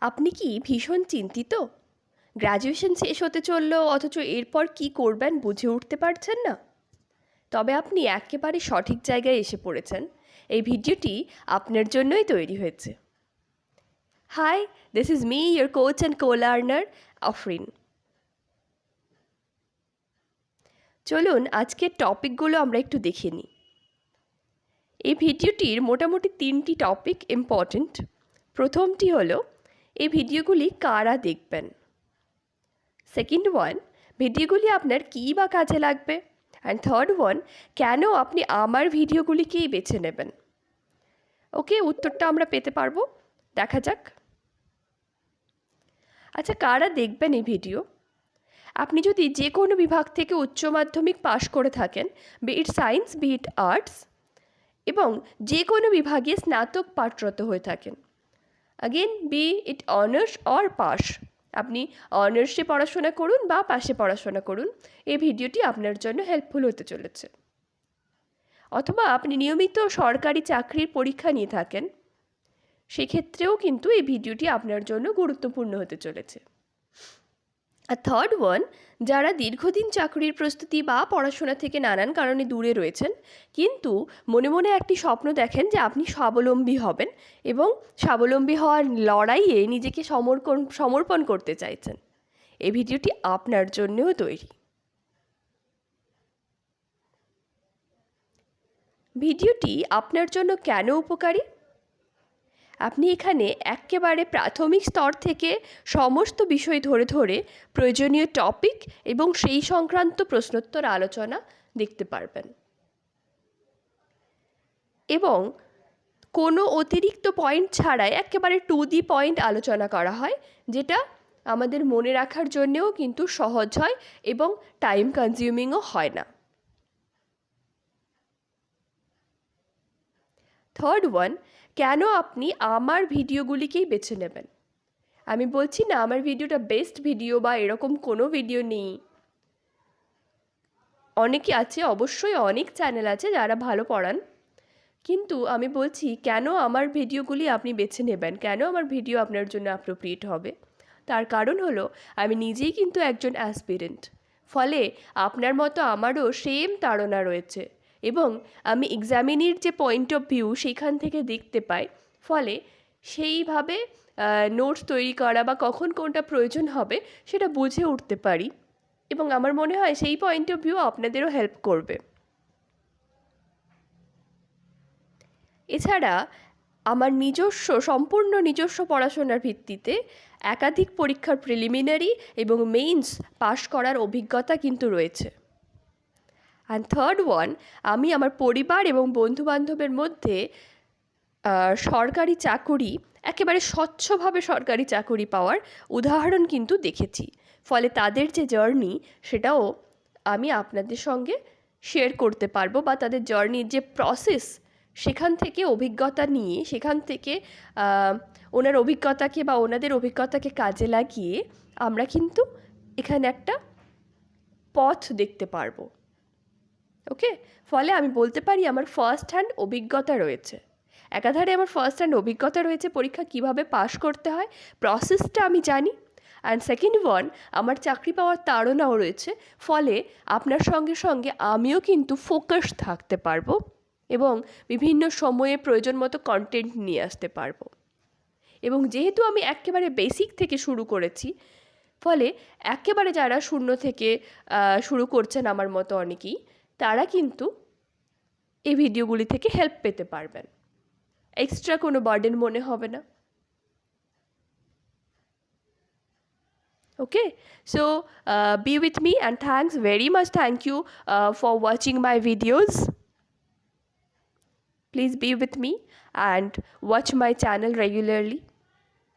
আপনি কি ভীষণ চিন্তিত? গ্র্যাজুয়েশন শেষ হতে চলল অথচ এরপর কী করবেন বুঝে উঠতে পারছেন না? তবে আপনি একেবারে সঠিক জায়গায় এসে পড়েছেন। এই ভিডিওটি আপনার জন্যই তৈরি হয়েছে। Hi, this is me, your coach and co-learner Afrin. চলুন আজকের টপিকগুলো আমরা একটু দেখে নিই। এই ভিডিওটির মোটামুটি 3টি টপিক ইম্পর্ট্যান্ট। প্রথমটি হলো এই ভিডিওগুলি কারা দেখবেন। সেকেন্ড ওয়ান, ভিডিওগুলি আপনার কী বা কাজে লাগবে। অ্যান্ড থার্ড ওয়ান, কেন আপনি আমার ভিডিওগুলিকেই বেছে নেবেন। ওকে, উত্তরটা আমরা পেতে পারবো, দেখা যাক। আচ্ছা, কারা দেখবেন এই ভিডিও? আপনি যদি যে কোনো বিভাগ থেকে উচ্চ মাধ্যমিক পাশ করে থাকেন, be it science, be it arts, এবং যে কোনো বিভাগে স্নাতক পাঠরত হয়ে থাকেন, again be it honours or pass, আপনি অনার্সে পড়াশোনা করুন বা পাশে পড়াশোনা করুন, এই ভিডিওটি আপনার জন্য হেল্পফুল হতে চলেছে। অথবা আপনি নিয়মিত সরকারি চাকরির পরীক্ষা নিয়ে থাকেন, সেক্ষেত্রেও কিন্তু এই ভিডিওটি আপনার জন্য গুরুত্বপূর্ণ হতে চলেছে। আর থার্ড ওয়ান, যারা দীর্ঘদিন চাকরির প্রস্তুতি বা পড়াশোনা থেকে নানান কারণে দূরে রয়েছেন, কিন্তু মনে মনে একটি স্বপ্ন দেখেন যে আপনি স্বাবলম্বী হবেন এবং স্বাবলম্বী হওয়ার লড়াইয়ে নিজেকে সমর্পণ করতে চাইছেন, এই ভিডিওটি আপনার জন্যও তৈরি। ভিডিওটি আপনার জন্য কেন উপকারী? আপনি এখানে একেবারে প্রাথমিক স্তর থেকে সমস্ত বিষয় ধরে ধরে প্রয়োজনীয় টপিক এবং সেই সংক্রান্ত প্রশ্নোত্তর আলোচনা দেখতে পারবেন, এবং কোনো অতিরিক্ত পয়েন্ট ছাড়াই একেবারে টু দি পয়েন্ট আলোচনা করা হয়, যেটা আমাদের মনে রাখার জন্যেও কিন্তু সহজ হয় এবং টাইম কনজিউমিংও হয় না। থার্ড ওয়ান, কেন আপনি আমার ভিডিওগুলিকেই বেছে নেবেন। আমি বলছি না আমার ভিডিওটা বেস্ট ভিডিও বা এরকম কোনো ভিডিও নেই, অনেকে আছে, অবশ্যই অনেক চ্যানেল আছে যারা ভালো পড়ান, কিন্তু আমি বলছি কেন আমার ভিডিওগুলি আপনি বেছে নেবেন, কেন আমার ভিডিও আপনার জন্য অ্যাপ্রোপ্রিয়েট হবে। তার কারণ হলো আমি নিজেই কিন্তু একজন অ্যাসপিরেন্ট, ফলে আপনার মতো আমারও সেম তাড়না রয়েছে, এবং আমি এক্সামিনির যে পয়েন্ট অফ ভিউ সেখান থেকে দেখতে পাই, ফলে সেইভাবে নোটস তৈরি করা বা কখন কোনটা প্রয়োজন হবে সেটা বুঝে উঠতে পারি, এবং আমার মনে হয় সেই পয়েন্ট অফ ভিউ আপনাদেরও হেল্প করবে। এছাড়া আমার সম্পূর্ণ নিজস্ব পড়াশোনার ভিত্তিতে একাধিক পরীক্ষার প্রিলিমিনারি এবং মেইনস পাশ করার অভিজ্ঞতা কিন্তু রয়েছে। অ্যান্ড থার্ড ওয়ান, আমি আমার পরিবার এবং বন্ধুবান্ধবের মধ্যে সরকারি চাকুরি, একেবারে স্বচ্ছভাবে সরকারি চাকুরি পাওয়ার উদাহরণ কিন্তু দেখেছি, ফলে তাদের যে জার্নি সেটাও আমি আপনাদের সঙ্গে শেয়ার করতে পারবো, বা তাদের জার্নির যে প্রসেস সেখান থেকে অভিজ্ঞতা নিয়ে, সেখান থেকে ওনার অভিজ্ঞতাকে বা ওনাদের অভিজ্ঞতাকে কাজে লাগিয়ে আমরা কিন্তু এখানে একটা পথ দেখতে পারবো। ওকে, ফলে আমি বলতে পারি আমার ফার্স্ট হ্যান্ড অভিজ্ঞতা রয়েছে। একাধারে আমার ফার্স্ট হ্যান্ড অভিজ্ঞতা রয়েছে পরীক্ষা কিভাবে পাশ করতে হয়, প্রসেসটা আমি জানি। অ্যান্ড সেকেন্ড ওয়ান, আমার চাকরি পাওয়ার তাড়নাও রয়েছে, ফলে আপনার সঙ্গে সঙ্গে আমিও কিন্তু ফোকাস থাকতে পারবো এবং বিভিন্ন সময়ে প্রয়োজন মতো কন্টেন্ট নিয়ে আসতে পারবো। এবং যেহেতু আমি একেবারে বেসিক থেকে শুরু করেছি, ফলে একেবারে যারা শূন্য থেকে শুরু করছেন আমার মতো অনেকেই, তারা কিন্তু এই ভিডিওগুলি থেকে হেল্প পেতে পারবেন, এক্সট্রা কোনো বার্ডেন মনে হবে না। Okay, so be with me, and thanks very much, thank you for watching my videos. Please be with me and watch my channel regularly.